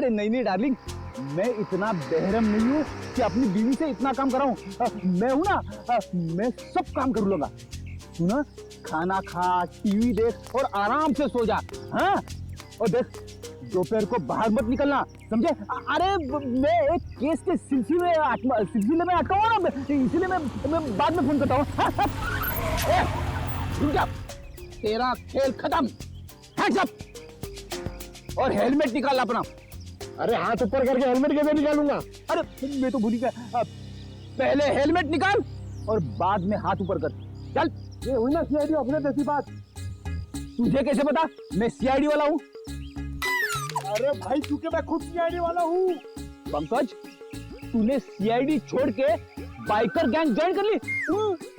अरे नहीं डार्लिंग, मैं इतना बेहरम नहीं हूँ कि अपनी बीवी से इतना काम कराऊं। मैं हूं ना, मैं सब काम कर लूंगा। सुना, खाना खा, टीवी देख और आराम से सो जा। हाँ, और देख दोपहर को बाहर मत निकलना, समझे? अरे मैं एक केस के सिलसिले में अटका हुआ ना, इसीलिए मैं बाद में फोन करता हूँ। रुक जा, तेरा खेल खत्म। हैंड्स अप और हेलमेट निकाल अपना। अरे हाथ ऊपर करके हेलमेट कैसे निकालूंगा? अरे मैं तो भूल गया, पहले हेलमेट निकाल और बाद में हाथ ऊपर कर। चल। ये हुई ना सीआईडी ऑफिसर जैसी बात। तुझे कैसे पता मैं सीआईडी वाला हूँ? अरे भाई, क्योंकि मैं खुद सीआईडी वाला हूँ। पंकज, तूने सीआईडी छोड़ के बाइकर गैंग ज्वाइन कर ली?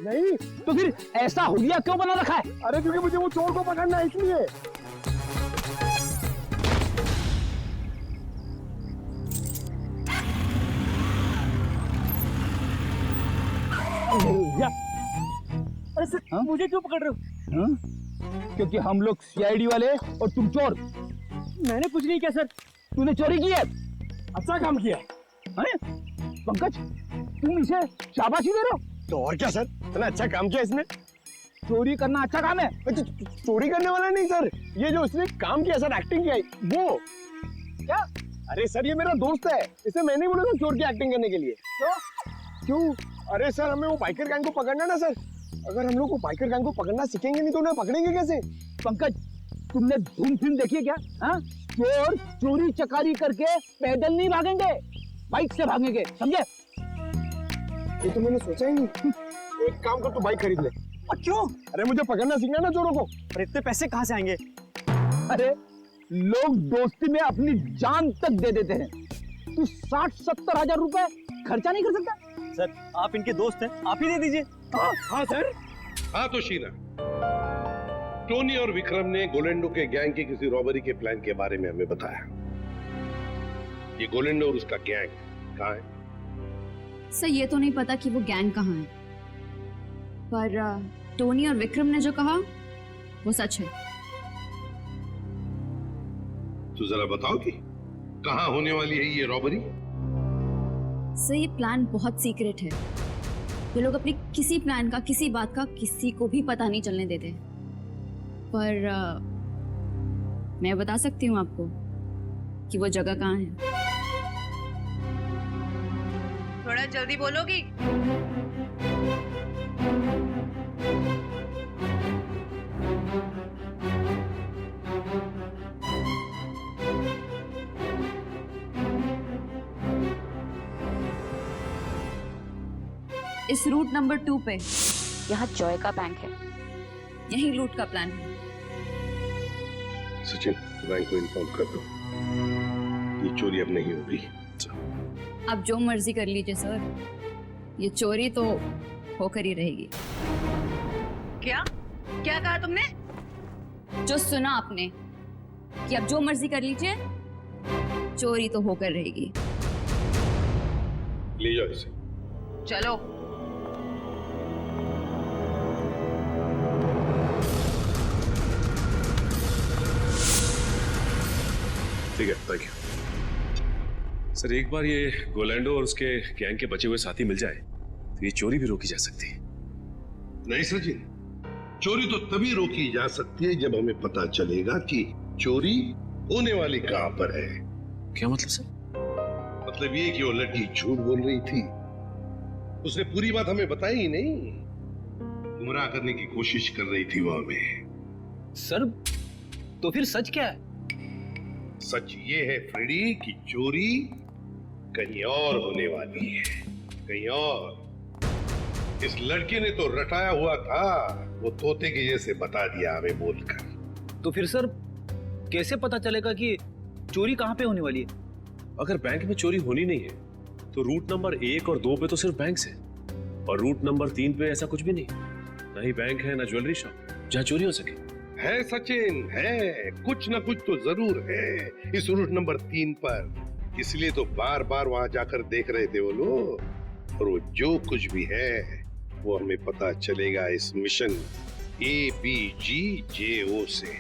नहीं। तो फिर ऐसा हुलिया क्यों बना रखा है? अरे क्योंकि मुझे वो चोर को पकड़ना है, इसलिए। अरे सर, हाँ? मुझे क्यों पकड़ रहे हो? हाँ? क्योंकि हम लोग सीआईडी वाले और तुम चोर। मैंने कुछ नहीं किया सर। तूने चोरी की है। अच्छा काम किया। पंकज, तुम इसे शाबाशी दे रहे हो? तो और क्या सर, इतना अच्छा काम किया इसने। चोरी करना अच्छा काम है। चोरी करने वाला नहीं सर, ये जो इसने काम किया सर, एक्टिंग किया वो। क्या? अरे सर, ये मेरा दोस्त है, इसे मैंने बोला था चोर की एक्टिंग करने के लिए। क्यों? अरे सर, हमें वो बाइकर गैंग को पकड़ना ना सर। अगर हम लोग वो बाइकर गैंग को पकड़ना सीखेंगे नहीं तो उन्हें पकड़ेंगे कैसे? पंकज, तुमने धूम फिल्म देखी है क्या? हाँ? चोर चोरी चकारी करके पैदल नहीं भागेंगे, बाइक से भागेंगे, समझे? ये तो मैंने सोचा ही नहीं। एक काम कर, तू बाइक खरीद ले। क्यों? अरे मुझे पकड़ना सीखना ना चोरों को। पर इतने पैसे कहाँ से आएंगे? अरे लोग दोस्ती में अपनी जान तक दे देते हैं। तू 60-70 हजार रुपए खर्चा नहीं कर सकता? सर, आप इनके दोस्त हैं, आप ही दे दीजिए। हाँ सर। हाँ तो शीना, टोनी और विक्रम ने गोलेंडो के गैंग की किसी रॉबरी के प्लान के बारे में हमें बताया। ये गोलेंडो और उसका गैंग कहाँ है? सर, ये तो नहीं पता कि वो गैंग कहाँ है, पर टोनी और विक्रम ने जो कहा वो सच है। तो जरा बताओ कि कहाँ होने वाली है ये रॉबरी? सर, ये प्लान बहुत सीक्रेट है। ये लोग अपने किसी प्लान का, किसी बात का किसी को भी पता नहीं चलने देते। पर मैं बता सकती हूँ आपको कि वो जगह कहाँ है। थोड़ा जल्दी बोलोगी? इस रूट नंबर 2 पे यहाँ जॉय का बैंक है। यही लूट का प्लान है। सचिन, बैंक को इन्फॉर्म कर दो, ये चोरी अब नहीं होगी। आप जो मर्जी कर लीजिए सर, ये चोरी तो होकर ही रहेगी। क्या क्या कहा तुमने? जो सुना आपने कि आप जो मर्जी कर लीजिए, चोरी तो होकर रहेगी। ले जाओ इसे। चलो। ठीक है, थैंक यू। सर, एक बार ये गोलैंडो और उसके गैंग के बचे हुए साथी मिल जाए तो ये चोरी भी रोकी जा सकती है। नहीं सचिन, चोरी तो तभी रोकी जा सकती है जब हमें पता चलेगा कि चोरी होने वाली कहां पर है। क्या मतलब सर? मतलब ये कि वो लड़की झूठ बोल रही थी, उसने पूरी बात हमें बताई ही नहीं, गुमराह करने की कोशिश कर रही थी वो हमें। सर, तो फिर सच क्या है? सच ये है फ्रेडी कि चोरी कहीं और होने वाली है, कहीं और। इस लड़के ने तो रटाया हुआ था, वो तोते के जैसे बता दिया हमें बोलकर। तो फिर सर कैसे पता चलेगा कि चोरी कहाँ पे होने वाली है? अगर बैंक में चोरी होनी नहीं है तो रूट नंबर 1 और 2 पे तो सिर्फ बैंक है, और रूट नंबर 3 पे ऐसा कुछ भी नहीं, ना ही बैंक है ना ज्वेलरी शॉप जहाँ चोरी हो सके। है सचिन, है कुछ ना कुछ तो जरूर है इस रूट नंबर 3 पर, इसलिए तो बार बार वहां जाकर देख रहे थे वो लोग। और वो जो कुछ भी है वो हमें पता चलेगा इस मिशन ABGJO से।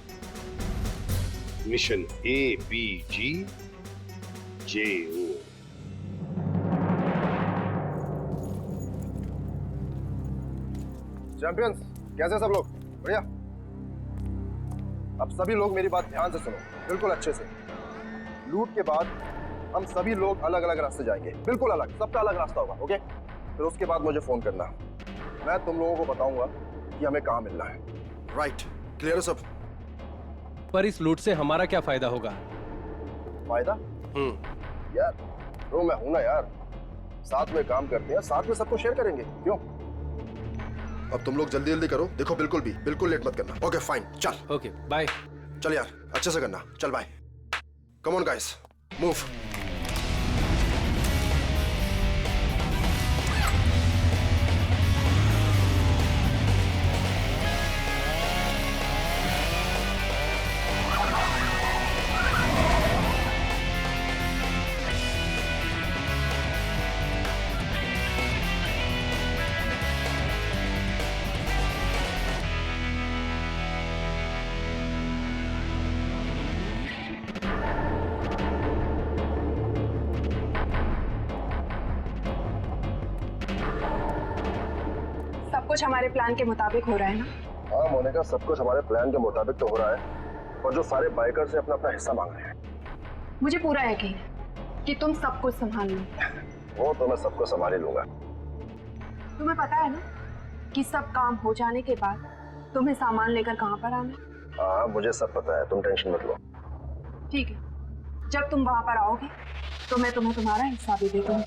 Mission ABGJO। JO। चैंपियंस, कैसे सब लोग? बढ़िया। अब सभी लोग मेरी बात ध्यान से सुनो, बिल्कुल अच्छे से। लूट के बाद हम सभी लोग अलग अलग रास्ते जाएंगे, बिल्कुल अलग, सबका अलग रास्ता होगा, ओके? फिर उसके बाद मुझे फोन करना, मैं तुम लोगों को बताऊंगा कि हमें कहाँ मिलना है। राइट, क्लियर है सब? पर इस लूट से हमारा क्या फायदा होगा? फायदा? यार ब्रो, मैं हूं ना यार, साथ में काम करते हैं, साथ में सबको शेयर करेंगे, क्यों? अब तुम लोग जल्दी जल्दी करो, देखो बिल्कुल लेट मत करना। ओके फाइन, चल। Okay bye. चल यार, अच्छे से करना, चल bye. Come on guys, move. सब कुछ हमारे प्लान के मुताबिक हो रहा है ना? हाँ मोनिका, सब कुछ हमारे प्लान के मुताबिक तो हो रहा है, और जो सारे बाइकर से अपना अपना हिस्सा मांग रहे हैं। मुझे पूरा यकीन है कि तुम सब कुछ संभाल लो। वो तो मैं सबको संभाल ही लूंगा। तुम्हें पता है ना कि सब काम हो जाने के बाद तुम्हें सामान लेकर कहाँ पर आना है? हाँ मुझे सब पता है, तुम टेंशन मत लो। ठीक है, जब तुम वहां पर आओगे तो मैं तुम्हें तुम्हारा हिस्सा भी दे दूंगी।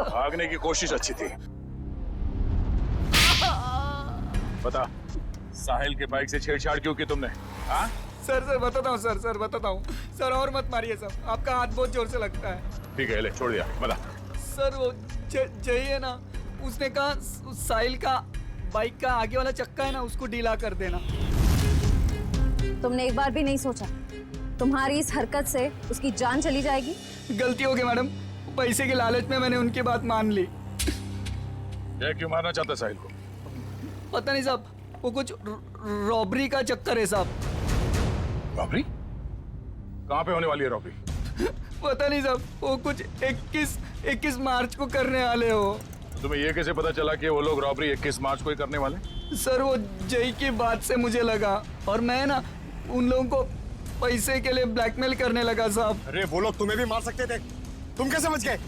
भागने की कोशिश अच्छी थी। बता, साहिल के बाइक से छेड़छाड़ क्यों की तुमने? हाँ? सर बताता हूँ सर बताता हूँ सर, और मत मारिए सर, आपका हाथ बहुत जोर से लगता है। ठीक है, ले छोड़ दिया, बता। सर वो जय है ना, उसने कहा साहिल का बाइक का आगे वाला चक्का है ना, उसको ढीला कर देना। तुमने एक बार भी नहीं सोचा तुम्हारी इस हरकत से उसकी जान चली जाएगी? गलती हो गई मैडम, पैसे के लालच में मैंने उनकी बात मान ली। ये क्यों मारना चाहता साहिल को? पता नहीं साहब, वो कुछ रॉबरी का चक्कर है साहब। रॉबरी? कहाँ पे होने वाली है रॉबरी? पता नहीं साहब, वो कुछ 21 मार्च को करने वाले हो। तुम्हें ये कैसे पता चला कि वो लोग रॉबरी 21 मार्च को ही करने वाले? सर वो जय की बात से मुझे लगा, और मैं ना उन लोगों को पैसे के लिए ब्लैकमेल करने लगा साहब। अरे वो लोग तुम्हें भी मार सकते थे, तुम कैसे बच गए?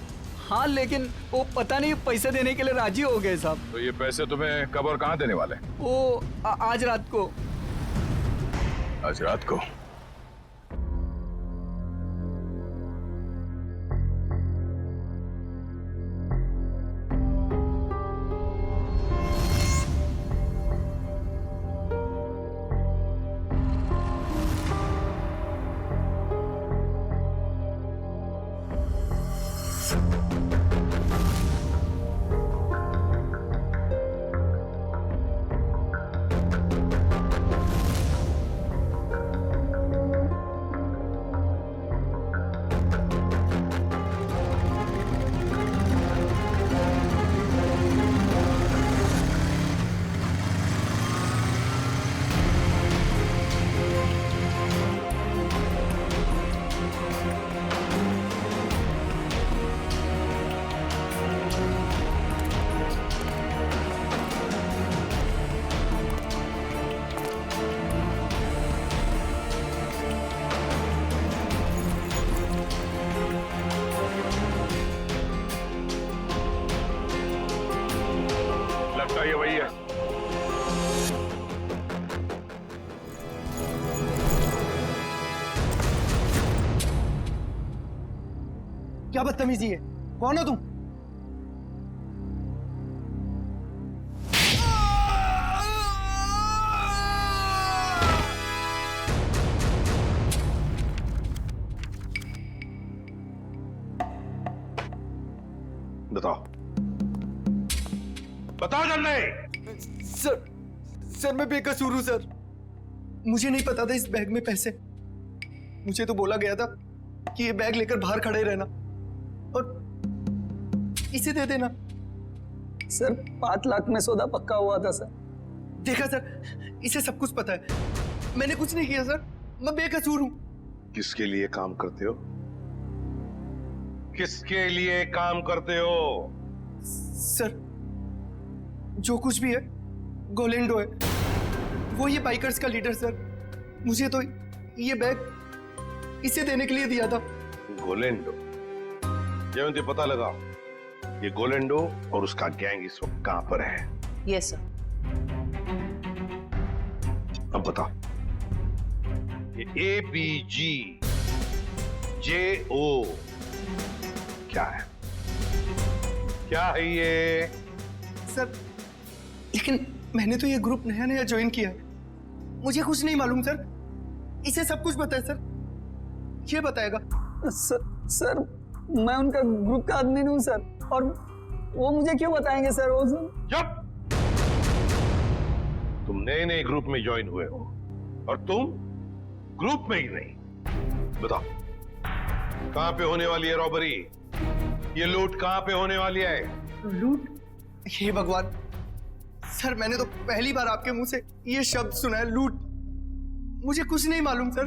हाँ लेकिन वो पता नहीं पैसे देने के लिए राजी हो गए साहब। तो ये पैसे तुम्हें कब और कहाँ देने वाले? वो आज रात को। आज रात को? क्या बदतमीजी है? कौन हो तुम? बताओ, बताओ जल्दी। सर मैं बेकसूर हूं सर। मुझे नहीं पता था इस बैग में पैसे। मुझे तो बोला गया था कि ये बैग लेकर बाहर खड़े रहना और इसे दे देना। सर 5 लाख में सौदा पक्का हुआ था सर। देखा सर, इसे सब कुछ पता है। मैंने कुछ नहीं किया सर, मैं बेकसूर हूं। किसके लिए काम करते हो? किसके लिए काम करते हो? सर जो कुछ भी है गोलेंडो है, वो ये बाइकर्स का लीडर सर। मुझे तो ये बैग इसे देने के लिए दिया था। गोलेंडो? जयंती पता लगाओ, ये गोलेंडो और उसका गैंग इस वक्त कहां पर है? Yes sir. अब बताओ, ये ABGJO क्या है? क्या है ये? सर लेकिन मैंने तो ये ग्रुप नया नया ज्वाइन किया है, मुझे कुछ नहीं मालूम सर। इसे सब कुछ पता है सर, ये बताएगा। सर मैं उनका ग्रुप का आदमी नहीं हूं सर, और वो मुझे क्यों बताएंगे सर? वो चुप! तुम नए नए ग्रुप में ज्वाइन हुए हो और तुम ग्रुप में ही नहीं। बताओ, कहां पे होने वाली है रॉबरी? ये लूट कहां पे होने वाली है? लूट? हे भगवान सर, मैंने तो पहली बार आपके मुंह से ये शब्द सुना है, लूट। मुझे कुछ नहीं मालूम सर,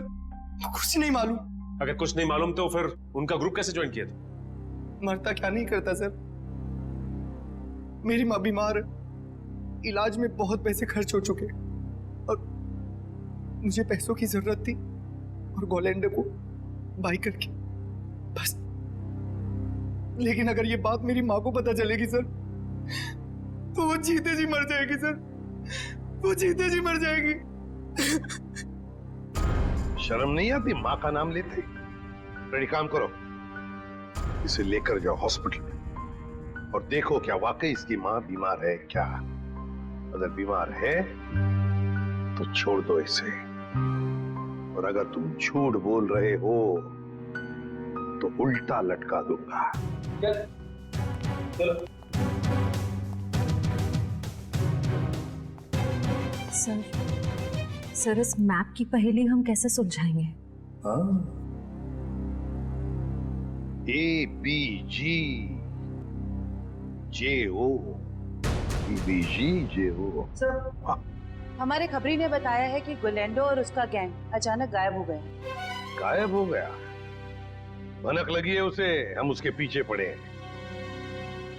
कुछ नहीं मालूम। अगर कुछ नहीं मालूम तो फिर उनका ग्रुप कैसे ज्वाइन किया था? मरता क्या नहीं करता सर। मेरी माँ बीमार है, इलाज में बहुत पैसे खर्च हो चुके और मुझे पैसों की जरूरत थी और गोलेंडो को बाई करके बस। लेकिन अगर ये बात मेरी माँ को पता चलेगी सर, तो वो जीते जी मर जाएगी सर, वो जीते जी मर जाएगी। शर्म नहीं आती माँ का नाम लेते? रेडी, काम करो, इसे लेकर जाओ हॉस्पिटल में और देखो क्या वाकई इसकी माँ बीमार है क्या। अगर बीमार है तो छोड़ दो इसे, और अगर तुम झूठ बोल रहे हो तो उल्टा लटका दूंगा। चलो। सर इस मैप की पहेली हम कैसे सुलझाएंगे? ABGJO। सर हमारे खबरी ने बताया है कि गोलेंडो और उसका गैंग अचानक गायब हो गए। गायब हो गया? भनक लगी है उसे, हम उसके पीछे पड़े हैं।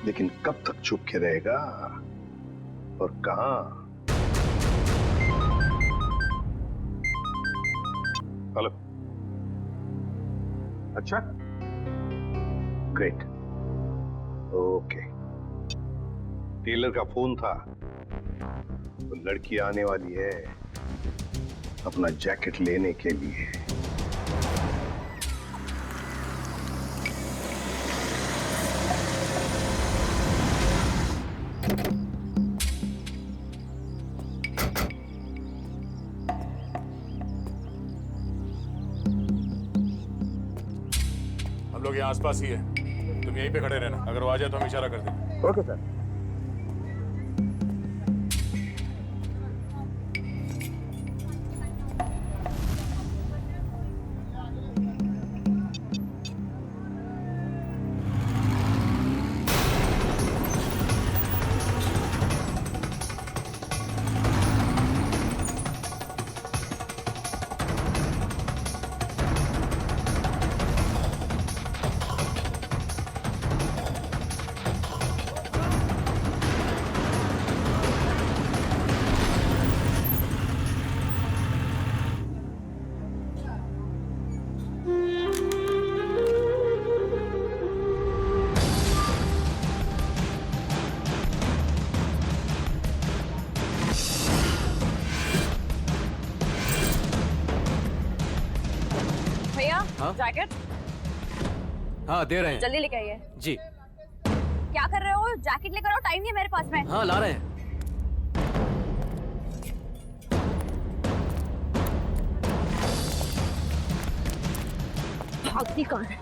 लेकिन कब तक चुप के रहेगा और कहां? हेलो, अच्छा, ग्रेट, ओके। टेलर का फोन था, तो लड़की आने वाली है अपना जैकेट लेने के लिए। हम लोग यहाँ आसपास ही है, तुम यहीं पे खड़े रहना। अगर वो आ जाए तो हम इशारा कर देंगे। Okay sir. जैकेट हाँ दे रहे हैं। जल्दी लेके आइए। जी। क्या कर रहे हो? जैकेट लेकर आओ, टाइम नहीं है मेरे पास में। हाँ ला रहे हैं। भागती कहाँ है?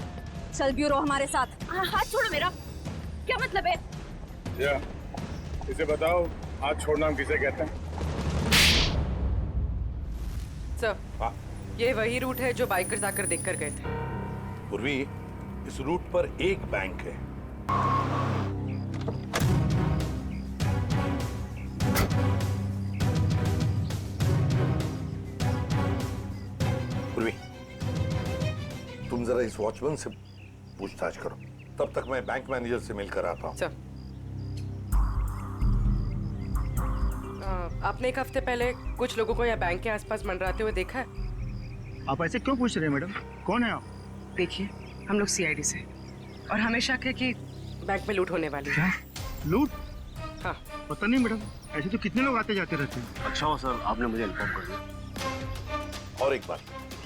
चल ब्यूरो हमारे साथ। हाथ छोड़ो मेरा। क्या मतलब है? या, इसे बताओ हाथ छोड़ना हम किसे कहते हैं? सर, ये वही रूट है जो बाइकर्स आकर देखकर गए थे। पूर्वी, इस रूट पर एक बैंक है। पूर्वी, तुम जरा इस वॉचमैन से पूछताछ करो, तब तक मैं बैंक मैनेजर से मिलकर आता हूँ। सर, आपने एक हफ्ते पहले कुछ लोगों को यहाँ बैंक के आसपास मंडराते हुए देखा है? आप ऐसे क्यों पूछ रहे हैं मैडम? कौन है आप? देखिए, हम लोग सीआईडी से और हमें शक है कि बैंक में लूट होने वाली है। लूट? हाँ। पता नहीं मैडम, ऐसे तो कितने लोग आते जाते रहते हैं। अच्छा हो सर, आपने मुझे इन्फॉर्म कर दिया। और एक बात,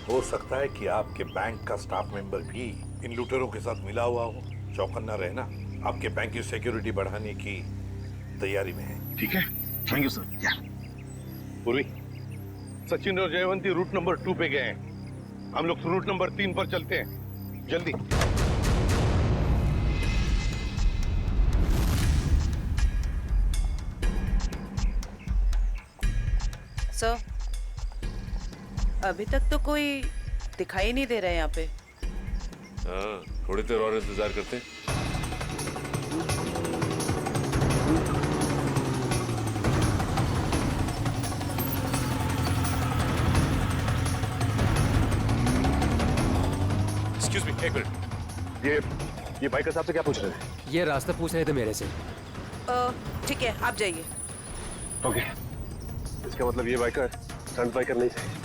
हो सकता है कि आपके बैंक का स्टाफ मेंबर भी इन लूटेरों के साथ मिला हुआ हो। चौकन्ना रहना, आपके बैंक की सिक्योरिटी बढ़ाने की तैयारी में है। ठीक है, थैंक यू सर। पूर्वी, सचिन और जयवंती रूट नंबर 2 पे गए हैं। हम लोग रूट नंबर 3 पर चलते हैं, जल्दी। सर, अभी तक तो कोई दिखाई नहीं दे रहा है यहाँ पे। हाँ, थोड़ी देर और इंतजार करते हैं। एक्सक्यूज मी, एक मिनट। ये बाइकर साहब से क्या पूछ रहे हैं? ये रास्ता पूछ रहे थे मेरे से। ठीक है, आप जाइए। ओके, इसका मतलब ये बाइकर स्टंट बाइकर नहीं है।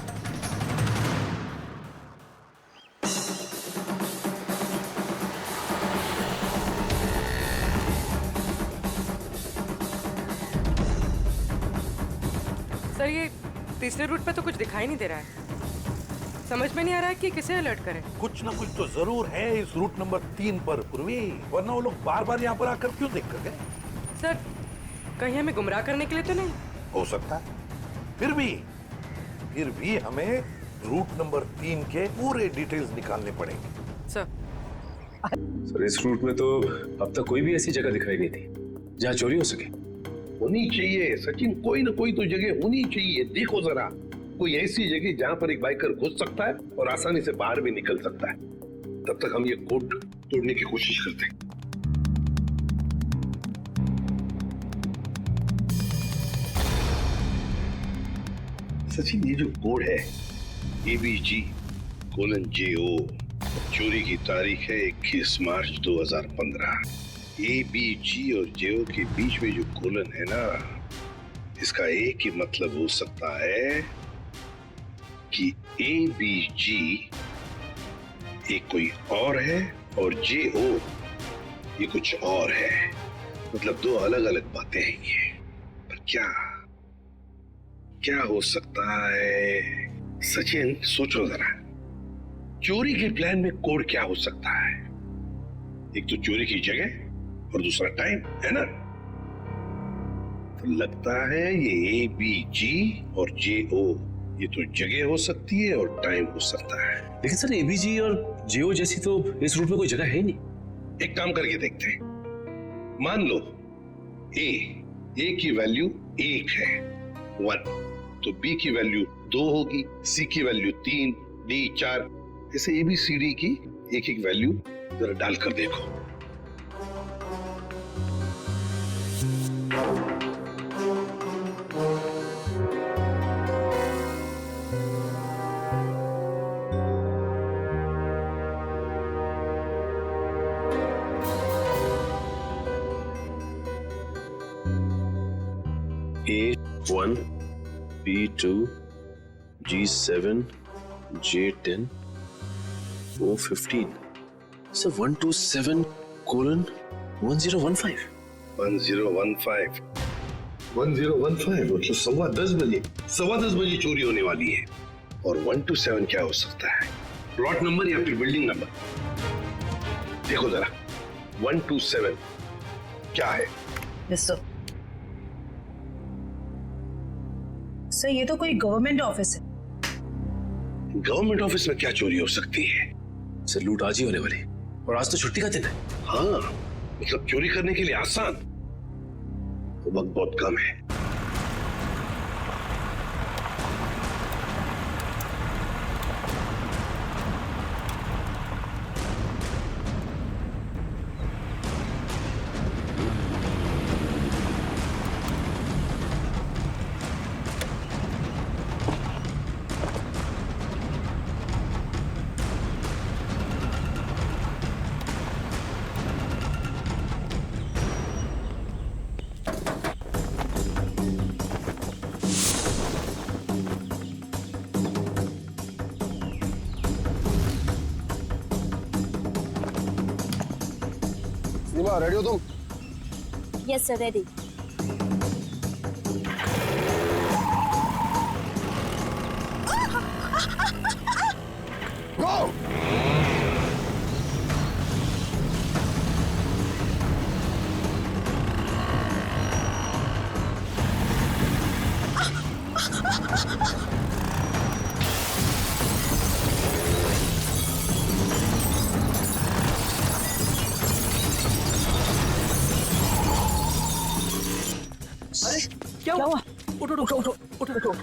सर, ये तीसरे रूट पे तो कुछ दिखाई नहीं दे रहा है। समझ में नहीं आ रहा है कि किसे अलर्ट करें। कुछ ना कुछ तो जरूर है इस रूट नंबर 3 पर पूर्वी, वरना वो लोग बार बार यहाँ पर आकर क्यों देख कर गए? सर, कहीं हमें गुमराह करने के लिए तो नहीं? हो सकता है। फिर भी हमें रूट नंबर 3 के पूरे डिटेल्स निकालने पड़ेंगे। सर, इस रूट में तो अब तक कोई भी ऐसी जगह दिखाई नहीं थी जहाँ चोरी हो सके। होनी चाहिए सचिन, कोई ना कोई तो जगह होनी चाहिए। देखो जरा, कोई ऐसी जगह जहां पर एक बाइकर घुस सकता है और आसानी से बाहर भी निकल सकता है। तब तक हम ये कोड तोड़ने की कोशिश करते हैं। सचिन, ये जो कोड है ABG:JO, चोरी की तारीख है 21 मार्च 2015। ABG और JO के बीच में जो कोलन है ना, इसका एक ही मतलब हो सकता है कि ABG एक कोई और है और JO ये कुछ और है। मतलब दो अलग अलग बातें हैं ये। पर क्या हो सकता है? सचिन, सोचो जरा, चोरी के प्लान में कोड क्या हो सकता है? एक तो चोरी की जगह और दूसरा टाइम, है ना? तो लगता है ये ABG और JO ये तो जगह हो सकती है और टाइम हो सकता है। लेकिन सर, ABG और JO जैसी तो इस रूट में कोई जगह है ही नहीं। एक काम करके देखते हैं। मान लो A की वैल्यू 1 है, 1, तो B की वैल्यू 2 होगी, C की वैल्यू 3, D 4, ऐसे ABCD की एक एक वैल्यू जरा डालकर देखो। A1, B2, G7, J10, O15. So 127:1015. 1015 मतलब 10:15 बजे, 10:15 बजे चोरी होने वाली है। और 127 क्या हो सकता है? प्लॉट नंबर या फिर बिल्डिंग नंबर? देखो जरा 127 क्या है? Yes sir. सर ये तो कोई गवर्नमेंट ऑफिस है। गवर्नमेंट ऑफिस में क्या चोरी हो सकती है? सर लूट आज ही होने वाली, और आज तो छुट्टी का दिन है। हाँ, मतलब चोरी करने के लिए आसान, तो वक्त बहुत कम है। सीमा रेडी हो तुम? Yes sir ready. गो! अरे क्या हुआ? उठो उठो उठो उठो उठो।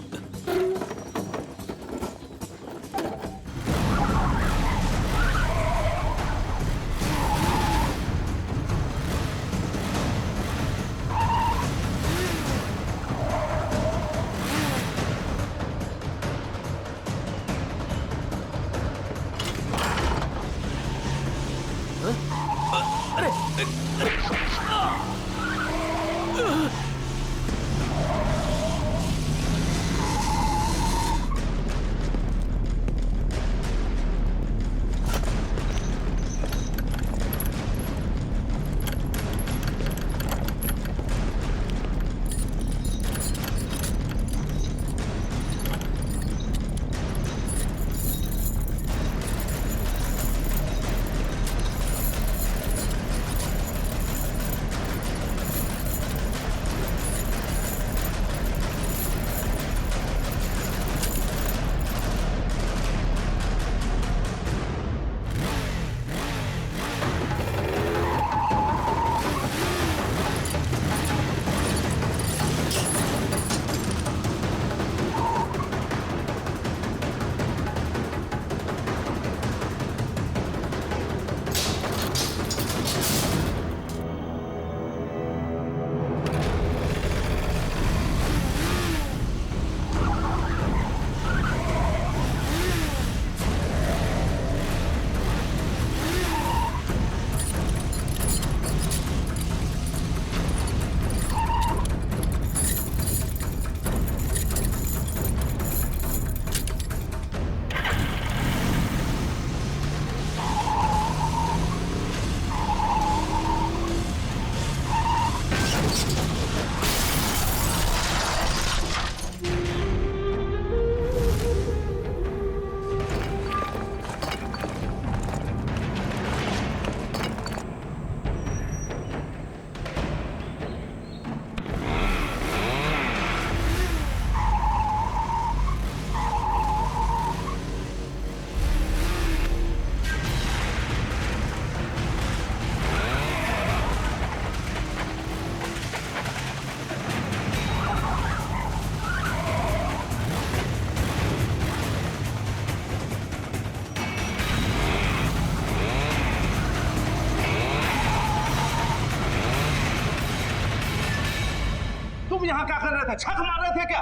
तुम यहाँ क्या कर रहे थे? छक मार रहे थे क्या?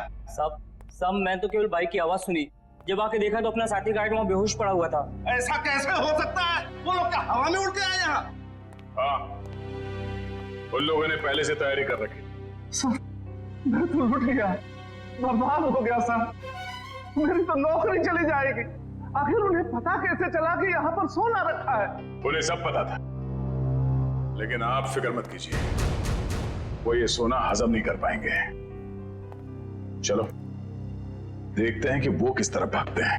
सब मैं तो केवल बाइक की आवाज सुनी, जब आके देखा तो अपना साथी गार्ड वहाँ बेहोश पड़ा हुआ था। ऐसा कैसे हो सकता है? वो लोग क्या हवा में उड़ के आए यहाँ? हाँ, उन लोगों ने पहले से तैयारी कर रखी। सर, मैं तो लुट गया, बर्बाद हो गया सर। मेरी तो नौकरी चली जाएगी। आखिर उन्हें पता कैसे चला कि यहाँ पर सोना रखा है? उन्हें सब पता था, लेकिन आप फिक्र मत कीजिए, वो ये सोना हजम नहीं कर पाएंगे। चलो देखते हैं कि वो किस तरफ भागते हैं।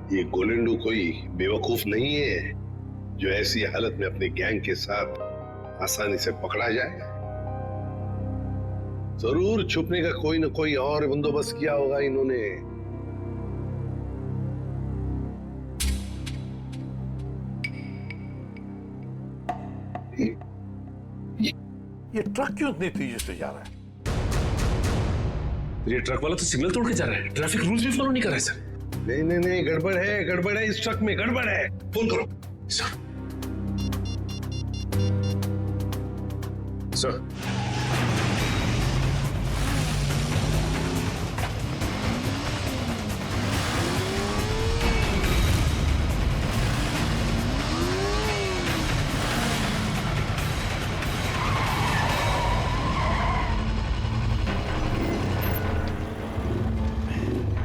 ये गोलेंडू कोई बेवकूफ नहीं है जो ऐसी हालत में अपने गैंग के साथ आसानी से पकड़ा जाए। जरूर छुपने का कोई ना कोई और बंदोबस्त किया होगा इन्होंने। ये ट्रक क्यों इतनी तेजी से जा रहा है? ये ट्रक वाला तो सिग्नल तोड़ के जा रहा है, ट्रैफिक रूल्स भी फॉलो नहीं कर रहा है सर। नहीं नहीं नहीं, गड़बड़ है इस ट्रक में, गड़बड़ है। फोन करो सर। सर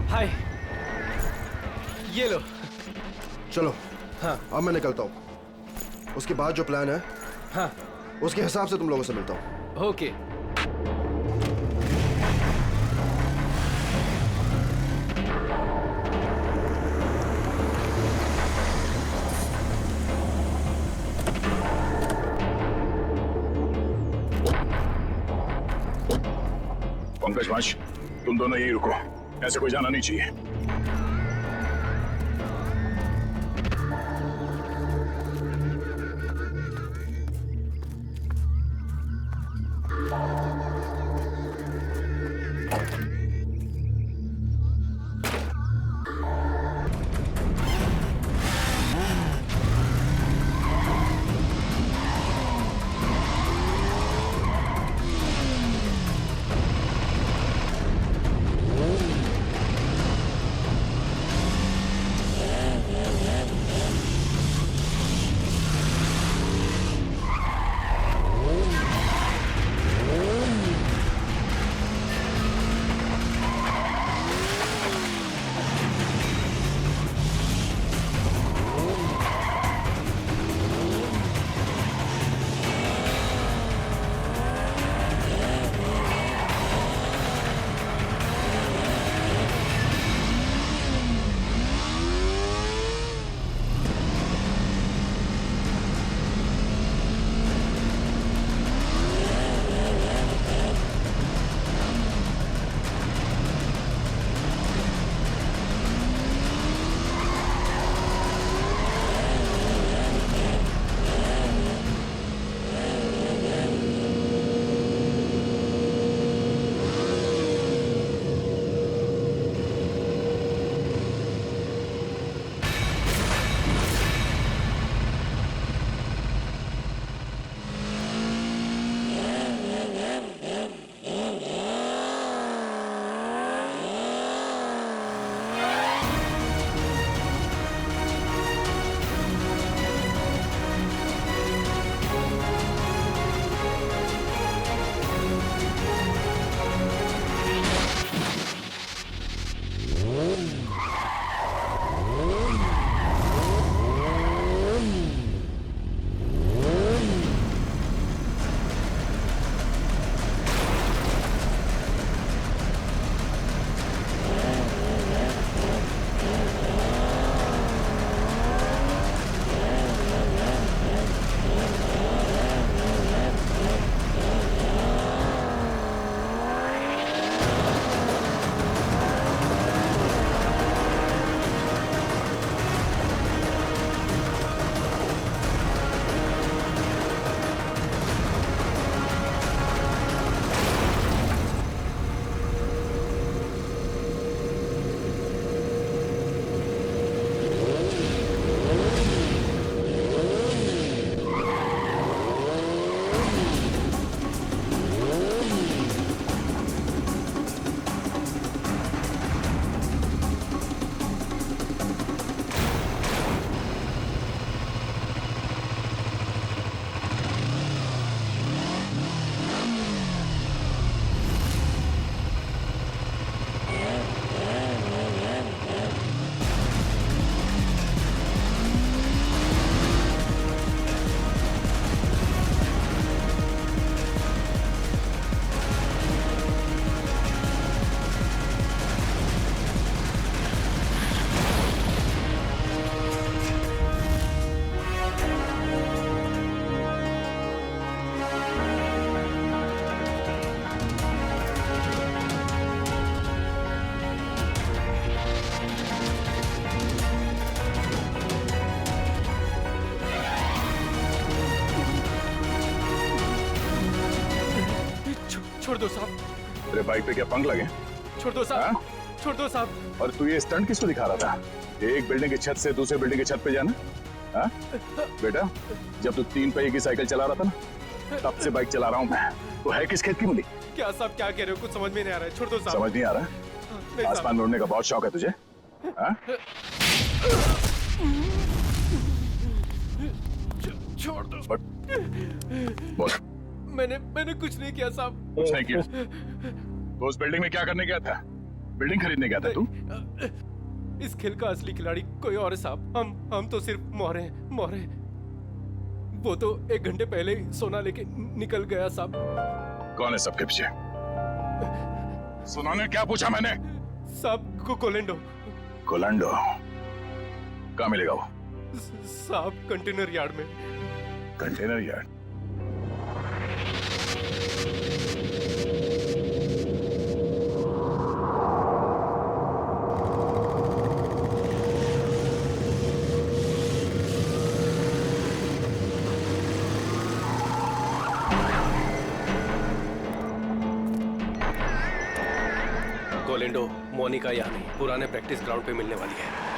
हाय, ये लो। चलो हाँ अब मैं निकलता हूँ। उसके बाद जो प्लान है हाँ उसके हिसाब से तुम लोगों से मिलता हूँ। ओके। पंकज पांच, तुम दोनों यहीं रुको, ऐसे कोई जाना नहीं चाहिए। दो साहब। तेरे बाइक पे क्या पंख लगे? छोड़ दो साहब, छोड़ दो साहब। और तू ये स्टंट किसको दिखा रहा था? एक बिल्डिंग की छत से दूसरे बिल्डिंग की छत पे जाना? हाँ? बेटा, जब तू 3 पहिए की साइकिल चला रहा था ना, तब से बाइक चला रहा हूँ मैं। तो है किस खेत की मुंडी? क्या साहब क्या कह रहे हो? कुछ समझ में नहीं आ रहा है। छोड़ दो साहब। समझ नहीं आ रहा? नहीं आसमान साहब। में उड़ने का बहुत शौक है तुझे? हाँ? छोड़ दो। बोल। मैंने कुछ नहीं किया साहब। कुछ नहीं किया? तो उस बिल्डिंग में क्या करने गया था? बिल्डिंग खरीदने गया था तू? इस खेल का असली खिलाड़ी कोई और है साहब। हम तो सिर्फ मोहरे हैं, मोहरे। वो तो 1 घंटे पहले ही सोना लेके निकल गया साहब। कौन है सबके पीछे? सुनाने क्या पूछा मैंने? साहब कोलेंडो। कोलंडो? कहाँ मिलेगा वो? साहब कंटेनर यार्ड में। Container yard? कोलेंडो, मोनिका यहाँ नहीं, पुराने प्रैक्टिस ग्राउंड पे मिलने वाली है।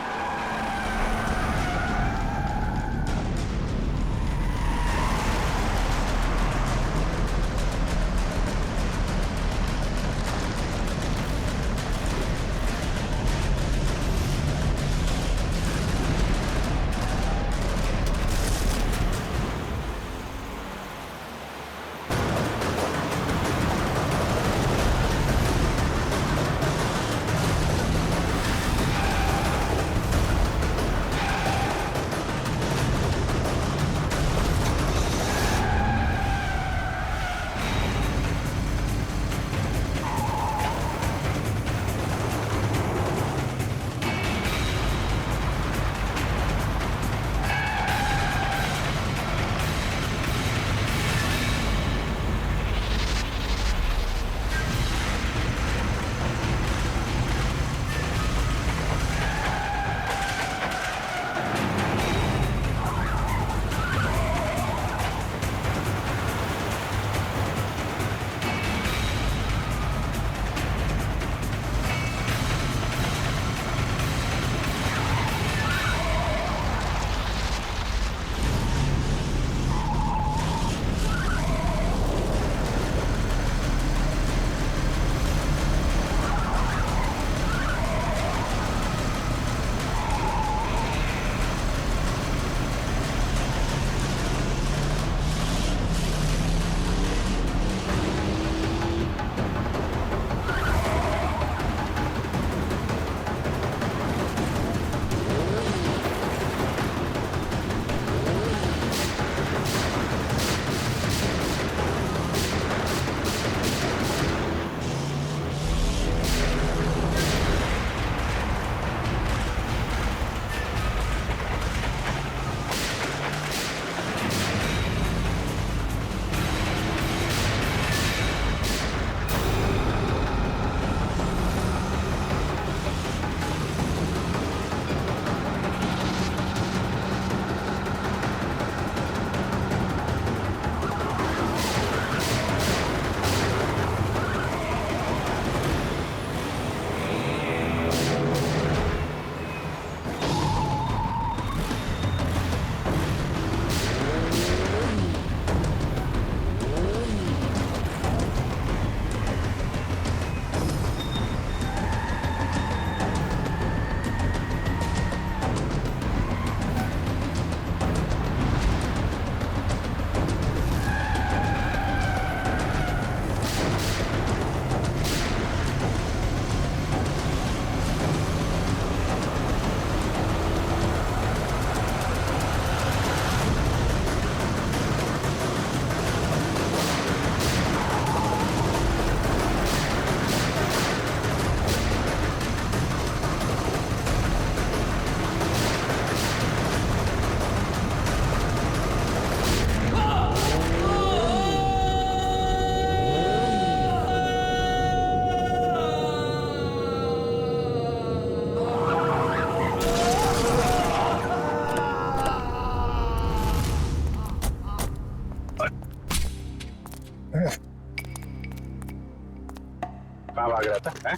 आता है?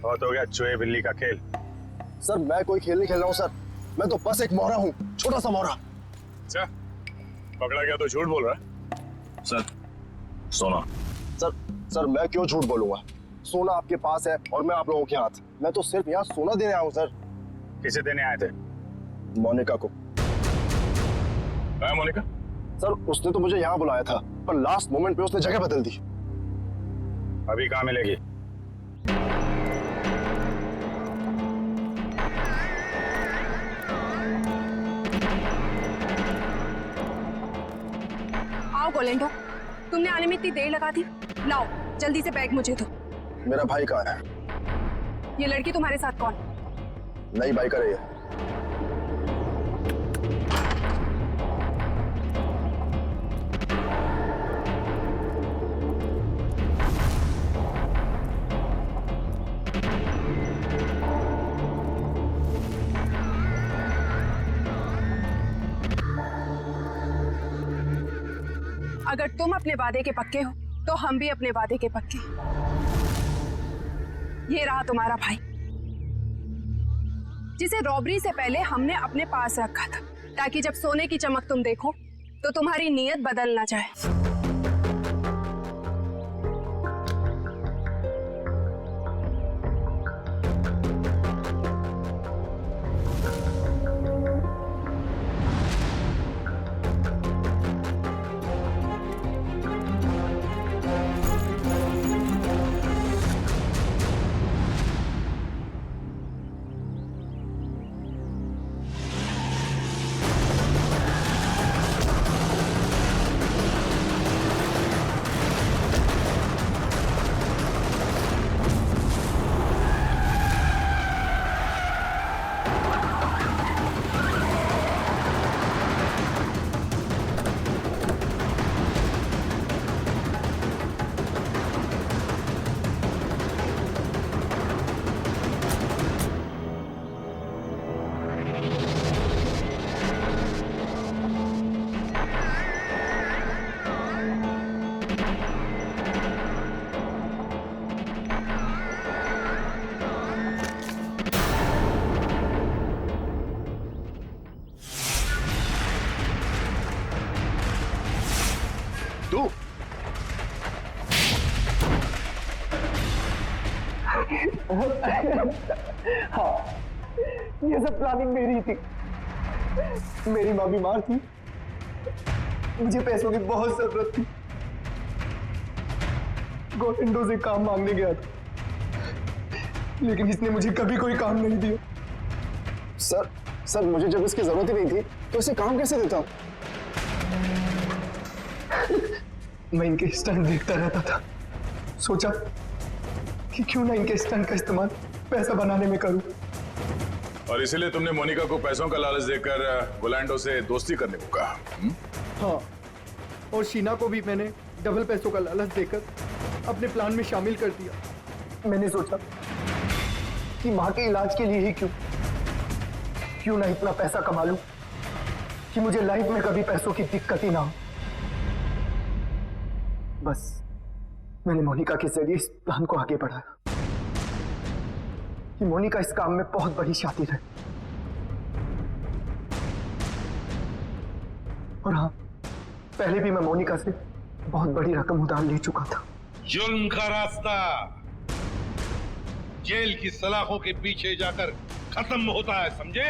बहुत हो गया चूहे बिल्ली का खेल। सर मैं कोई खेल नहीं खेल रहा हूँ सर, मैं तो बस एक मोहरा हूँ, छोटा सा मोहरा। अच्छा, पकड़ा गया तो झूठ बोल रहा है। सर सोना। सर मैं क्यों झूठ बोलूंगा? सोना आपके पास है और मैं आप लोगों के हाथ। मैं तो सिर्फ यहाँ सोना देने आया हूँ सर। किसे देने आए थे? मोनिका को। मोनिका? सर उसने तो मुझे यहाँ बुलाया था, पर लास्ट मोमेंट पे उसने जगह बदल दी। अभी कहाँ मिलेगी? आओ गोलेंडो, तुमने आने में इतनी देर लगा दी। लाओ जल्दी से बैग मुझे दो। मेरा भाई कहाँ है? ये लड़की तुम्हारे साथ कौन? नई बाइक कर रही है। अगर तुम अपने वादे के पक्के हो तो हम भी अपने वादे के पक्के। ये रहा तुम्हारा भाई, जिसे रॉबरी से पहले हमने अपने पास रखा था, ताकि जब सोने की चमक तुम देखो तो तुम्हारी नीयत बदल ना जाए। तू हाँ, ये सब प्लानिंग मेरी थी। मेरी माँ बीमार थी, मुझे पैसों की बहुत जरूरत थी। गोविंदो से काम मांगने गया था, लेकिन इसने मुझे कभी कोई काम नहीं दिया। सर मुझे जब इसकी जरूरत ही नहीं थी तो इसे काम कैसे देता? मैं इनके स्टंट देखता रहता था, सोचा कि क्यों ना इनके स्टंट का इस्तेमाल पैसा बनाने में करूं। और इसीलिए तुमने मोनिका को पैसों का लालच देकर गोलैंडो से दोस्ती करने को कहा? हाँ, और शीना को भी मैंने डबल पैसों का लालच देकर अपने प्लान में शामिल कर दिया। मैंने सोचा कि माँ के इलाज के लिए ही क्यों ना इतना पैसा कमा लूं कि मुझे लाइफ में कभी पैसों की दिक्कत ही ना हो। बस मैंने मोनिका के जरिए इस प्लान को आगे बढ़ाया कि मोनिका इस काम में बहुत बड़ी शातिर है। और हाँ, पहले भी मैं मोनिका से बहुत बड़ी रकम उधार ले चुका था। जुल्म का रास्ता जेल की सलाखों के पीछे जाकर खत्म होता है, समझे?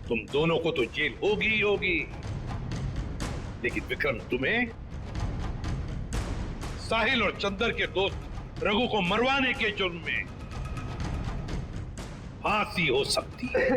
तुम दोनों को तो जेल होगी ही होगी, लेकिन विक्रम तुम्हें साहिल और चंदर के दोस्त रघु को मरवाने के जुर्म में फांसी हो सकती है।